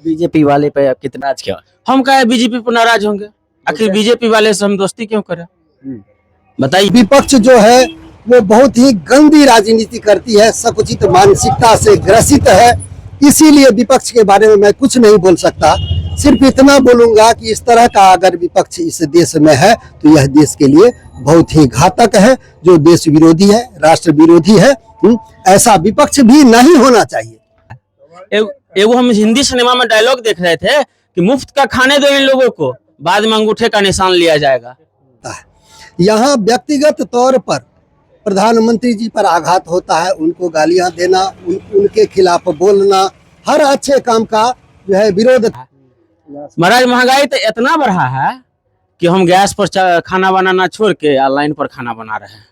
BJP वाले पे आप कितना आज क्यों? हम कहे बीजेपी पर नाराज होंगे, आखिर बीजेपी वाले से हम दोस्ती क्यों करें? बताइए। विपक्ष जो है वो बहुत ही गंदी राजनीति करती है, संकुचित मानसिकता से ग्रसित है। इसीलिए विपक्ष के बारे में मैं कुछ नहीं बोल सकता। सिर्फ इतना बोलूंगा कि इस तरह का अगर विपक्ष इस देश में है तो यह देश के लिए बहुत ही घातक है, जो देश विरोधी है, राष्ट्र विरोधी है। ऐसा विपक्ष भी नहीं होना चाहिए। एगो हम हिंदी सिनेमा में डायलॉग देख रहे थे कि मुफ्त का खाने दो इन लोगों को, बाद में अंगूठे का निशान लिया जाएगा। यहाँ व्यक्तिगत तौर पर प्रधानमंत्री जी पर आघात होता है, उनको गालियां देना, उनके खिलाफ बोलना, हर अच्छे काम का जो है विरोध। महाराज महंगाई तो इतना बढ़ा है कि हम गैस पर खाना बनाना छोड़ के ऑनलाइन पर खाना बना रहे हैं।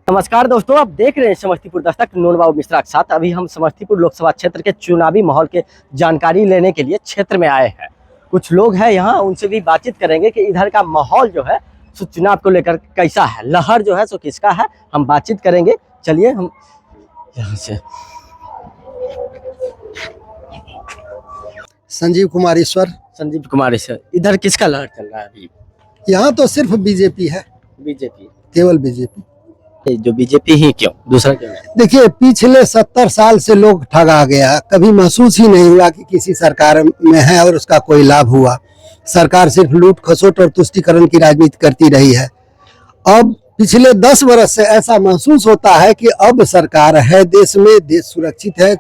नमस्कार दोस्तों, आप देख रहे हैं समस्तीपुर दस्तक, नून बाबू मिश्रा के साथ। अभी हम समस्तीपुर लोकसभा क्षेत्र के चुनावी माहौल के जानकारी लेने के लिए क्षेत्र में आए हैं। कुछ लोग हैं यहाँ, उनसे भी बातचीत करेंगे कि इधर का माहौल जो है सो चुनाव को लेकर कैसा है, लहर जो है सो किसका है, हम बातचीत करेंगे। चलिए हम यहाँ से। संजीव कुमार ईश्वर। संजीव कुमार ईश्वर, इधर किसका लहर चल रहा है अभी? यहाँ तो सिर्फ बीजेपी है, बीजेपी, केवल बीजेपी। जो बीजेपी ही क्यों, दूसरा क्यों नहीं? देखिए, पिछले 70 साल से लोग ठगा गया, कभी महसूस ही नहीं हुआ कि किसी सरकार में है और उसका कोई लाभ हुआ। सरकार सिर्फ लूट खसोट और तुष्टीकरण की राजनीति करती रही है। अब पिछले 10 वर्ष से ऐसा महसूस होता है कि अब सरकार है देश में, देश सुरक्षित है,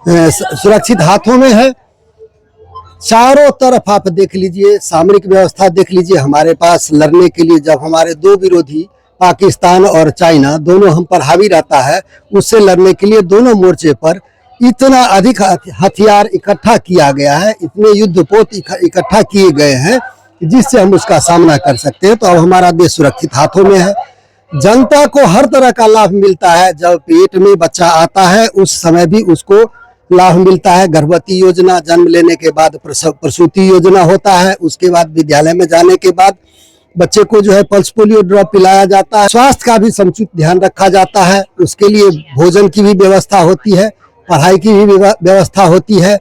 सुरक्षित हाथों में है। चारों तरफ आप देख लीजिए, सामरिक व्यवस्था देख लीजिए हमारे पास लड़ने के लिए। जब हमारे दो विरोधी पाकिस्तान और चाइना दोनों हम पर हावी रहता है, उससे लड़ने के लिए दोनों मोर्चे पर इतना अधिक हथियार इकट्ठा किया गया है, इतने युद्धपोत इकट्ठा किए गए हैं जिससे हम उसका सामना कर सकते हैं। तो अब हमारा देश सुरक्षित हाथों में है। जनता को हर तरह का लाभ मिलता है। जब पेट में बच्चा आता है उस समय भी उसको लाभ मिलता है। गर्भवती योजना, जन्म लेने के बाद प्रसूति योजना होता है, उसके बाद विद्यालय में जाने के बाद बच्चे को जो है पल्स पोलियो ड्रॉप पिलाया जाता है। स्वास्थ्य का भी समुचित ध्यान रखा जाता है, उसके लिए भोजन की भी व्यवस्था होती है, पढ़ाई की भी व्यवस्था होती है।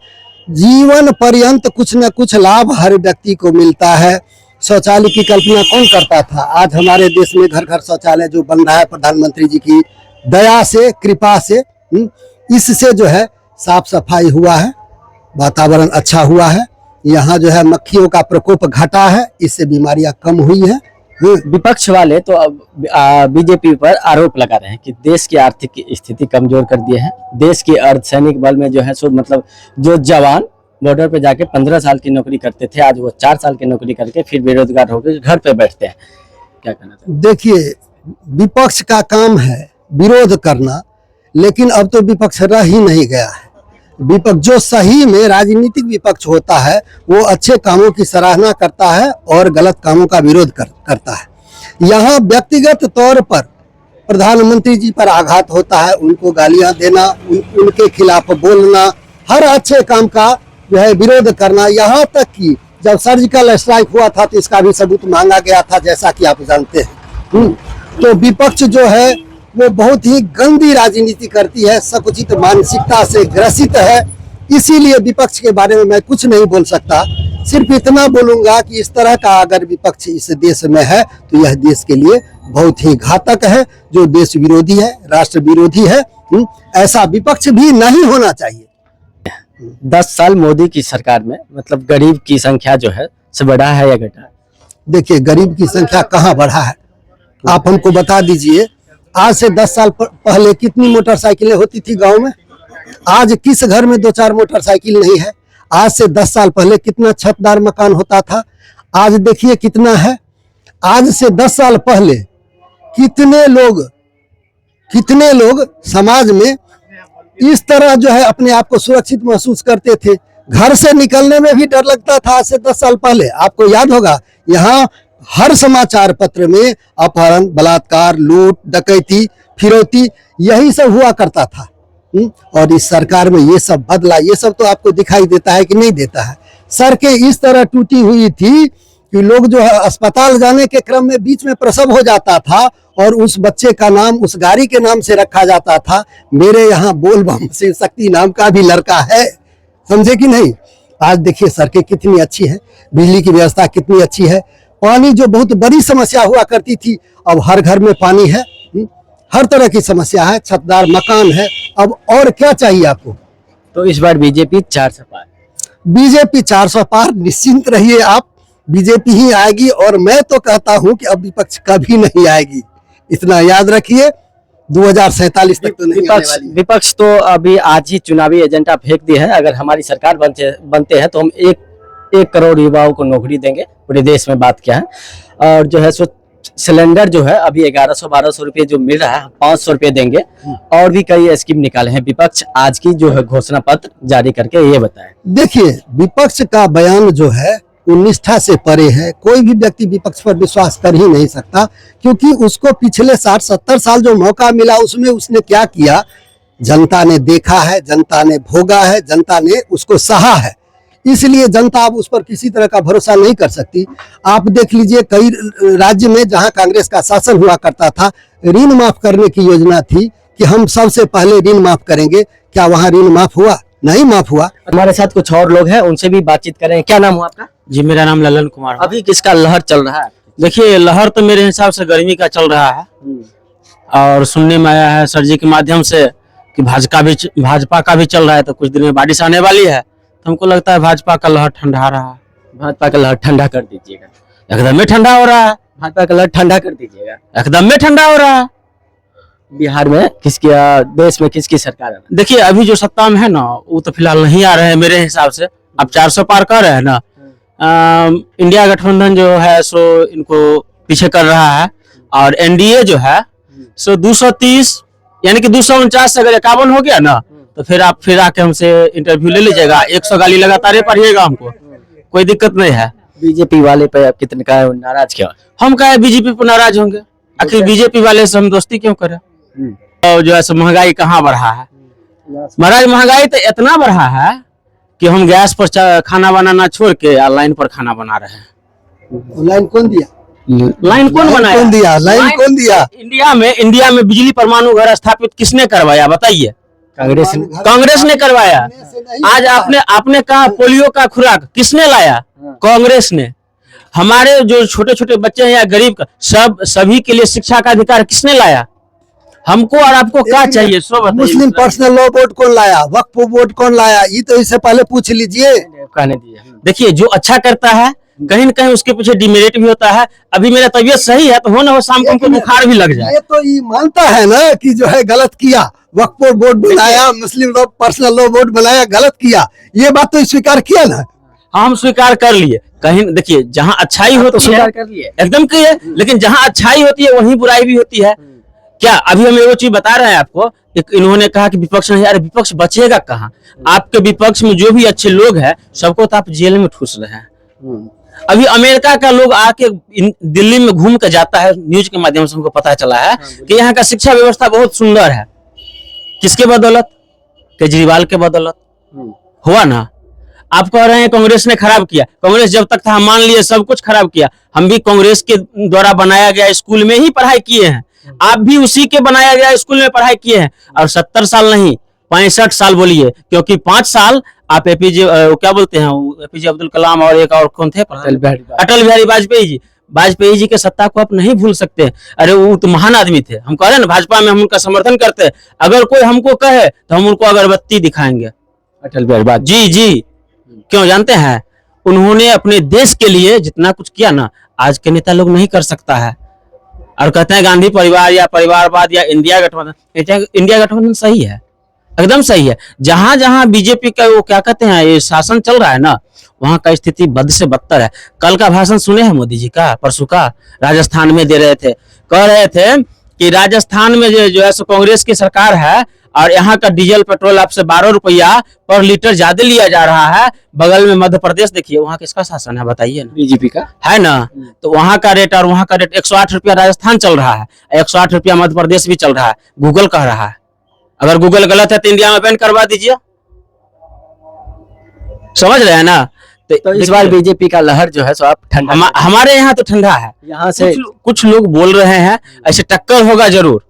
जीवन पर्यंत कुछ न कुछ लाभ हर व्यक्ति को मिलता है। शौचालय की कल्पना कौन करता था? आज हमारे देश में घर घर शौचालय जो बन रहा है प्रधानमंत्री जी की दया से, कृपा से। इससे जो है साफ सफाई हुआ है, वातावरण अच्छा हुआ है। यहाँ जो है मक्खियों का प्रकोप घटा है, इससे बीमारियां कम हुई है। विपक्ष वाले तो अब बीजेपी पर आरोप लगा रहे हैं कि देश की आर्थिक स्थिति कमजोर कर दिए हैं। देश के अर्धसैनिक बल में जो है सो मतलब जो जवान बॉर्डर पे जाके 15 साल की नौकरी करते थे, आज वो 4 साल की नौकरी करके फिर बेरोजगार होकर घर पे बैठते हैं। क्या कहना चाहिए? देखिए, विपक्ष का काम है विरोध करना, लेकिन अब तो विपक्ष रह ही नहीं गया है। विपक्ष जो सही में राजनीतिक विपक्ष होता है वो अच्छे कामों की सराहना करता है और गलत कामों का विरोध करता है। यहाँ व्यक्तिगत तौर पर प्रधानमंत्री जी पर आघात होता है, उनको गालियां देना, उनके खिलाफ बोलना, हर अच्छे काम का जो है विरोध करना। यहाँ तक कि जब सर्जिकल स्ट्राइक हुआ था तो इसका भी सबूत मांगा गया था, जैसा कि आप जानते हैं। तो विपक्ष जो है वो बहुत ही गंदी राजनीति करती है, संकुचित मानसिकता से ग्रसित है। इसीलिए विपक्ष के बारे में मैं कुछ नहीं बोल सकता। सिर्फ इतना बोलूंगा कि इस तरह का अगर विपक्ष इस देश में है तो यह देश के लिए बहुत ही घातक है, जो देश विरोधी है, राष्ट्र विरोधी है। ऐसा विपक्ष भी नहीं होना चाहिए। 10 साल मोदी की सरकार में मतलब गरीब की संख्या जो है से बढ़ा है या घटा है? देखिए, गरीब की संख्या कहाँ बढ़ा है, आप हमको बता दीजिए। आज से 10 साल पहले कितनी मोटरसाइकिलें होती थी गांव में? आज किस घर में 2-4 मोटरसाइकिल नहीं है? आज से 10 साल पहले कितना छतदार मकान होता था? आज देखिए कितना है। आज से 10 साल पहले कितने लोग समाज में इस तरह जो है अपने आप को सुरक्षित महसूस करते थे। घर से निकलने में भी डर लगता था। आज से 10 साल पहले आपको याद होगा, यहाँ हर समाचार पत्र में अपहरण, बलात्कार, लूट, डकैती, फिरौती यही सब हुआ करता था। और इस सरकार में ये सब बदला। ये सब तो आपको दिखाई देता है कि नहीं देता है? सड़कें इस तरह टूटी हुई थी कि लोग जो है अस्पताल जाने के क्रम में बीच में प्रसव हो जाता था और उस बच्चे का नाम उस गाड़ी के नाम से रखा जाता था। मेरे यहाँ बोल बम शिव शक्ति नाम का भी लड़का है, समझे कि नहीं? आज देखिए सड़कें कितनी अच्छी है, बिजली की व्यवस्था कितनी अच्छी है। पानी जो बहुत बड़ी समस्या हुआ करती थी, अब हर घर में पानी है। हर तरह की समस्या है, छतदार मकान है। अब और क्या चाहिए आपको? तो इस बार बीजेपी 400 पार। बीजेपी 400 पार, निश्चिंत रहिए आप, बीजेपी ही आएगी। और मैं तो कहता हूं कि अब विपक्ष कभी नहीं आएगी, इतना याद रखिए। 2047 तक तो नहीं आने वाली है। विपक्ष तो अभी आज ही चुनावी एजेंडा फेंक दिया है, अगर हमारी सरकार बनते हैं तो हम 1 करोड़ युवाओं को नौकरी देंगे। पूरे देश में बात क्या है। और जो है सो सिलेंडर जो है अभी 1100-1200 रुपये जो मिल रहा है, 500 रुपये देंगे। और भी कई स्कीम निकाले हैं विपक्ष, आज की जो है घोषणा पत्र जारी करके ये बताए। देखिए विपक्ष का बयान जो है वो निष्ठा से परे है। कोई भी व्यक्ति विपक्ष पर विश्वास कर ही नहीं सकता, क्योंकि उसको पिछले 60-70 साल जो मौका मिला उसमें उसने क्या किया, जनता ने देखा है, जनता ने भोगा है, जनता ने उसको सहा है। इसलिए जनता अब उस पर किसी तरह का भरोसा नहीं कर सकती। आप देख लीजिए कई राज्य में जहां कांग्रेस का शासन हुआ करता था, ऋण माफ करने की योजना थी कि हम सबसे पहले ऋण माफ करेंगे। क्या वहां ऋण माफ हुआ? नहीं माफ हुआ। हमारे साथ कुछ और लोग हैं, उनसे भी बातचीत करें। क्या नाम हुआ आपका? जी मेरा नाम ललन कुमार है। अभी किसका लहर चल रहा है? देखिए लहर तो मेरे हिसाब से गर्मी का चल रहा है, और सुनने में आया है सर जी के माध्यम से कि भाजपा का भी चल रहा है। तो कुछ दिन में बारिश आने वाली है, तो हमको लगता है भाजपा का लहर ठंडा रहा है। भाजपा का लहर ठंडा कर दीजिएगा। एकदम में ठंडा हो रहा है, भाजपा का लहर ठंडा कर दीजिएगा। एकदम में ठंडा हो रहा है। बिहार में किसकी, देश में किसकी सरकार है? देखिए अभी जो सत्ता में है ना, वो तो फिलहाल नहीं आ रहे हैं मेरे हिसाब से। अब 400 पार कर रहे हैं ना, इंडिया गठबंधन जो है सो इनको पीछे कर रहा है। और एनडीए जो है सो 230 यानी कि 249 से अगर 51 हो गया ना, तो फिर आप फिर आके हमसे इंटरव्यू ले लीजिएगा। 100 गाली लगातार पढ़िएगा, हमको कोई दिक्कत नहीं है। बीजेपी वाले पे आप कितने का नाराज क्यों? हम कहे बीजेपी पर नाराज होंगे, आखिर बीजेपी वाले से हम दोस्ती क्यों करें? और जो है सो महंगाई कहाँ बढ़ा है महाराज? महंगाई तो इतना बढ़ा है कि हम गैस पर खाना बनाना छोड़ के ऑनलाइन पर खाना बना रहे हैं। लाइन कौन दिया? लाइन कौन बनाया? कौन दिया? लाइन कौन दिया? इंडिया में बिजली परमाणु घर स्थापित किसने करवाया बताइए? कांग्रेस ने करवाया। आज आपने कहा पोलियो का खुराक किसने लाया? कांग्रेस ने। हमारे जो छोटे छोटे बच्चे हैं या गरीब का सभी के लिए शिक्षा का अधिकार किसने लाया? हमको और आपको क्या चाहिए सो बताइए। मुस्लिम पर्सनल लॉ बोर्ड कौन लाया? वक्फ बोर्ड कौन लाया? ये तो इससे पहले पूछ लीजिए। देखिए जो अच्छा करता है कहीं न कहीं उसके पीछे डिमेरिट भी होता है। अभी मेरा तबीयत सही है तो हो ना हो शाम को हमको बुखार भी लग जाए। ये तो ये मानता है ना कि जो है गलत किया, वक्फ बोर्ड बनाया, मुस्लिम लॉ पर्सनल लॉ बोर्ड बनाया, गलत किया। ये बात तो स्वीकार किया ना। हम स्वीकार कर लिए। कहीं देखिए जहाँ अच्छाई होती है एकदम की है, लेकिन जहाँ अच्छाई होती है वहीं बुराई भी होती है। क्या अभी हम वो चीज बता रहे हैं आपको, इन्होंने कहा कि विपक्ष नहीं। अरे विपक्ष बचेगा कहाँ? आपके विपक्ष में जो भी अच्छे लोग हैं सबको तो आप जेल में ठूस रहे हैं। अभी अमेरिका का लोग आके दिल्ली में घूम के जाता है, न्यूज के माध्यम से हमको पता चला है कि यहाँ का शिक्षा व्यवस्था बहुत सुंदर है। किसके बदौलत? केजरीवाल के बदौलत हुआ ना। आप कह रहे हैं कांग्रेस ने खराब किया। कांग्रेस जब तक था मान लिए सब कुछ खराब किया। हम भी कांग्रेस के द्वारा बनाया गया स्कूल में ही पढ़ाई किए हैं, आप भी उसी के बनाया गया स्कूल में पढ़ाई किए हैं। और 70 साल नहीं 65 साल बोलिए, क्योंकि 5 साल आप एपीजे क्या बोलते हैं, एपीजे अब्दुल कलाम और एक और कौन थे? अटल बिहारी वाजपेयी जी के सत्ता को आप नहीं भूल सकते। अरे वो तो महान आदमी थे। हम कह रहे हैं ना भाजपा में हम उनका समर्थन करते हैं। अगर कोई हमको कहे तो हम उनको अगरबत्ती दिखाएंगे। अटल बिहारी जी क्यों जानते हैं? उन्होंने अपने देश के लिए जितना कुछ किया ना, आज के नेता लोग नहीं कर सकता है। और कहते हैं गांधी परिवार या परिवारवाद या इंडिया गठबंधन सही है, एकदम सही है। जहां जहां बीजेपी का वो क्या कहते हैं ये शासन चल रहा है ना, वहां का स्थिति बद से बदतर है। कल का भाषण सुने हैं मोदी जी का? परसों का राजस्थान में दे रहे थे, कह रहे थे कि राजस्थान में जो है सो कांग्रेस की सरकार है और यहाँ का डीजल पेट्रोल आपसे 12 रुपया पर लीटर ज्यादा लिया जा रहा है। बगल में मध्य प्रदेश देखिए, वहाँ किसका शासन है बताइए ना? बीजेपी का है ना। तो वहाँ का रेट और वहाँ का रेट 108 रुपया राजस्थान चल रहा है, 108 रुपया मध्य प्रदेश भी चल रहा है। गूगल कह रहा है। अगर गूगल गलत है तो इंडिया में बैन करवा दीजिए। समझ रहे हैं ना? तो इस बार बीजेपी का लहर जो है सो आप ठंडा, हमारे यहाँ तो ठंडा है। यहाँ से कुछ लोग बोल रहे हैं ऐसे टक्कर होगा, जरूर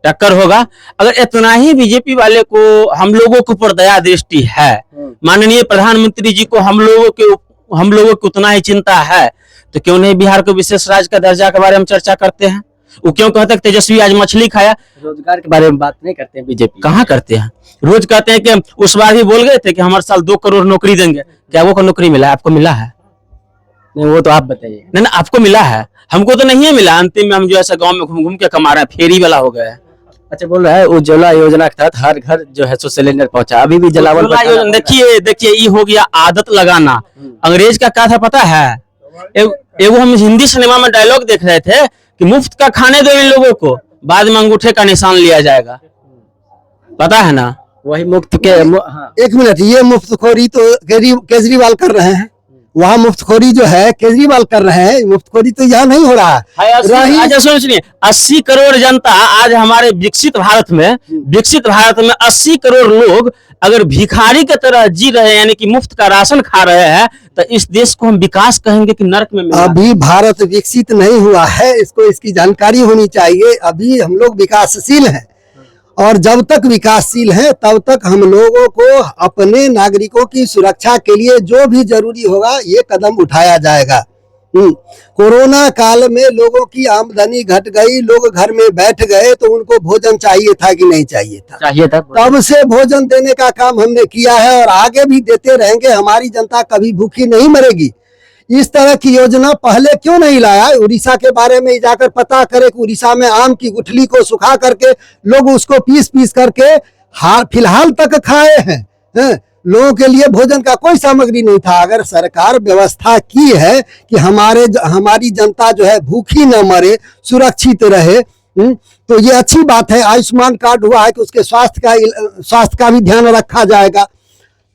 टक्कर होगा। अगर इतना ही बीजेपी वाले को हम लोगों के ऊपर दया दृष्टि है, माननीय प्रधानमंत्री जी को हम लोगों को उतना ही चिंता है, तो क्यों नहीं बिहार को विशेष राज्य का दर्जा के बारे में चर्चा करते हैं? वो क्यों कहते हैं तेजस्वी आज मछली खाया? रोजगार के बारे में बात नहीं करते हैं बीजेपी। कहाँ करते हैं? रोज कहते हैं कि उस बार भी बोल गए थे कि हमारे साल 2 करोड़ नौकरी देंगे। क्या वो को नौकरी मिला है? आपको मिला है? नहीं, वो तो आप बताइए। नहीं ना, आपको मिला है, हमको तो नहीं है मिला। अंतिम में हम जो ऐसा गांव में घूम घूम के कमा रहे हैं, फेरी वाला हो गया है। अच्छा, बोल रहा है उज्ज्वला योजना के तहत हर घर जो है सो सिलेंडर पहुंचा, अभी भी जलावन। देखिए ये हो गया आदत लगाना। अंग्रेज का क्या था पता है? एगो हम हिंदी सिनेमा में डायलॉग देख रहे थे कि मुफ्त का खाने दो इन लोगों को, बाद में अंगूठे का निशान लिया जाएगा। पता है ना? वही मुफ्त के हाँ। एक मिनट, ये मुफ्तखोरी तो केजरीवाल कर रहे हैं, वहाँ मुफ्तखोरी जो है केजरीवाल कर रहे हैं, मुफ्तखोरी तो यहाँ नहीं हो रहा है। अच्छा सुनिए, 80 करोड़ जनता आज हमारे विकसित भारत में 80 करोड़ लोग अगर भिखारी की तरह जी रहे हैं, यानी कि मुफ्त का राशन खा रहे हैं, तो इस देश को हम विकास कहेंगे कि नरक में? अभी भारत विकसित नहीं हुआ है, इसको इसकी जानकारी होनी चाहिए। अभी हम लोग विकासशील हैं, और जब तक विकासशील हैं तब तक हम लोगों को अपने नागरिकों की सुरक्षा के लिए जो भी जरूरी होगा ये कदम उठाया जाएगा। कोरोना काल में लोगों की आमदनी घट गई, लोग घर में बैठ गए, तो उनको भोजन चाहिए था कि नहीं चाहिए था? चाहिए था। तब से भोजन देने का काम हमने किया है और आगे भी देते रहेंगे। हमारी जनता कभी भूखी नहीं मरेगी। इस तरह की योजना पहले क्यों नहीं लाया? उड़ीसा के बारे में जाकर पता करें कि उड़ीसा में आम की गुठली को सुखा करके लोग उसको पीस करके फिलहाल तक खाए हैं। लोगों के लिए भोजन का कोई सामग्री नहीं था। अगर सरकार व्यवस्था की है कि हमारी जनता जो है भूखी न मरे, सुरक्षित रहे, तो ये अच्छी बात है। आयुष्मान कार्ड हुआ है कि उसके स्वास्थ्य का भी ध्यान रखा जाएगा।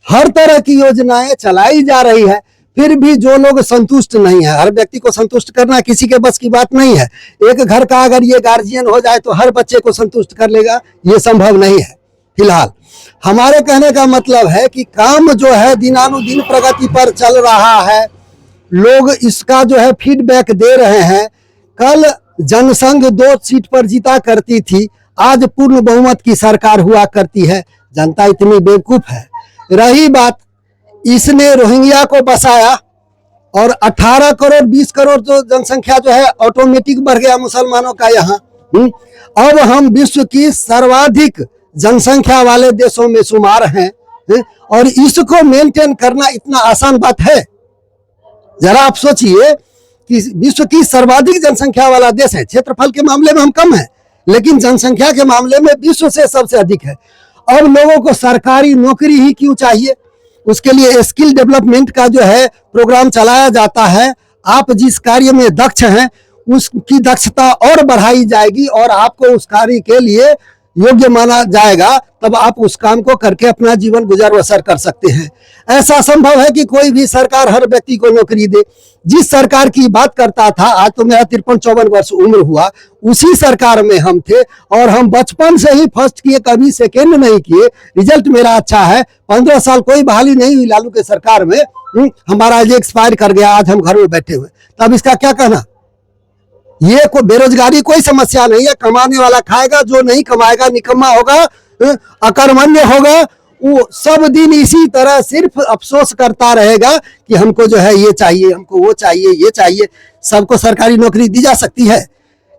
हर तरह की योजनाएं चलाई जा रही है, फिर भी जो लोग संतुष्ट नहीं है, हर व्यक्ति को संतुष्ट करना किसी के बस की बात नहीं है। एक घर का अगर ये गार्जियन हो जाए तो हर बच्चे को संतुष्ट कर लेगा, ये संभव नहीं है। फिलहाल हमारे कहने का मतलब है कि काम जो है दिनानुदिन प्रगति पर चल रहा है, लोग इसका जो है फीडबैक दे रहे हैं। कल जनसंघ 2 सीट पर जीता करती थी, आज पूर्ण बहुमत की सरकार हुआ करती है। जनता इतनी बेवकूफ है। रही बात, इसने रोहिंग्या को बसाया और 18 करोड़ 20 करोड़ जो जनसंख्या जो है ऑटोमेटिक बढ़ गया मुसलमानों का यहाँ। अब हम विश्व की सर्वाधिक जनसंख्या वाले देशों में शुमार हैं, और इसको मेंटेन करना इतना आसान बात है? जरा आप सोचिए कि विश्व की सर्वाधिक जनसंख्या वाला देश है। क्षेत्रफल के मामले में हम कम हैं, लेकिन जनसंख्या के मामले में विश्व से सबसे अधिक है। अब लोगों को सरकारी नौकरी ही क्यों चाहिए? उसके लिए स्किल डेवलपमेंट का जो है प्रोग्राम चलाया जाता है। आप जिस कार्य में दक्ष हैं उसकी दक्षता और बढ़ाई जाएगी और आपको उस कार्य के लिए योग्य माना जाएगा, तब आप उस काम को करके अपना जीवन गुजर बसर कर सकते हैं। ऐसा संभव है कि कोई भी सरकार हर व्यक्ति को नौकरी दे? जिस सरकार की बात करता था, आज तो मेरा 53-54 वर्ष उम्र हुआ, उसी सरकार में हम थे और हम बचपन से ही फर्स्ट किए, कभी सेकेंड नहीं किए। रिजल्ट मेरा अच्छा है। 15 साल कोई बहाली नहीं हुई लालू के सरकार में। हमारा एज एक्सपायर कर गया, आज हम घर में बैठे हुए, तब इसका क्या कहना? ये कोई बेरोजगारी कोई समस्या नहीं है। कमाने वाला खाएगा, जो नहीं कमाएगा निकम्मा होगा, अकर्मण्य होगा। वो सब दिन इसी तरह सिर्फ अफसोस करता रहेगा कि हमको जो है ये चाहिए, हमको वो चाहिए, ये चाहिए। सबको सरकारी नौकरी दी जा सकती है?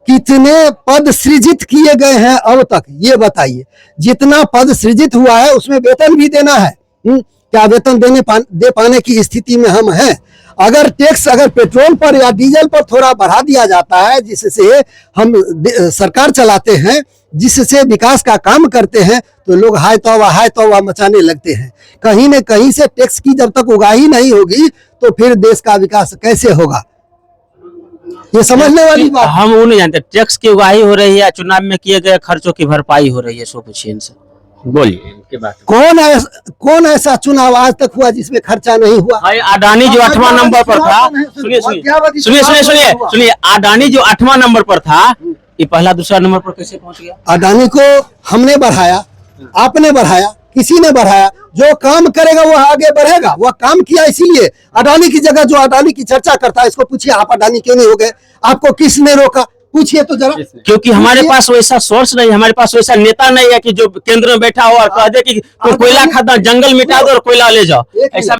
कितने पद सृजित किए गए हैं अब तक, ये बताइए। जितना पद सृजित हुआ है उसमें वेतन भी देना है। क्या वेतन दे पाने की स्थिति में हम हैं? अगर टैक्स अगर पेट्रोल पर या डीजल पर थोड़ा बढ़ा दिया जाता है, जिससे हम सरकार चलाते हैं, जिससे विकास का काम करते हैं, तो लोग हाय तौबा मचाने लगते हैं। कहीं न कहीं से टैक्स की जब तक उगाही नहीं होगी तो फिर देश का विकास कैसे होगा? ये समझने वाली बात। हम वो नहीं जानते टैक्स की उगाही हो रही है, चुनाव में किए गए खर्चों की भरपाई हो रही है। सो पूछिए इनसे, बोलिए इनके बात। कौन ऐसा चुनाव आज तक हुआ जिसमें खर्चा नहीं हुआ? अडानी जो 8वां नंबर पर था, सुनिए, अडानी जो 8वां नंबर पर था, ये पहला दूसरा नंबर पर कैसे पहुंच गया? अडानी को हमने बढ़ाया, आपने बढ़ाया, किसी ने बढ़ाया। जो काम करेगा वो आगे बढ़ेगा। वह काम किया, इसीलिए अडानी की जगह जो अडानी की चर्चा करता है, इसको पूछिए आप अडानी क्यों नहीं हो गए? आपको किसने रोका? पूछिए तो जरा। क्योंकि हमारे पास वैसा सोर्स नहीं, हमारे पास वैसा नेता नहीं है कि जो केंद्र में बैठा हो और कह दे कि कोयला खदान जंगल मिटा दो और कोयला ले जाओ, ऐसा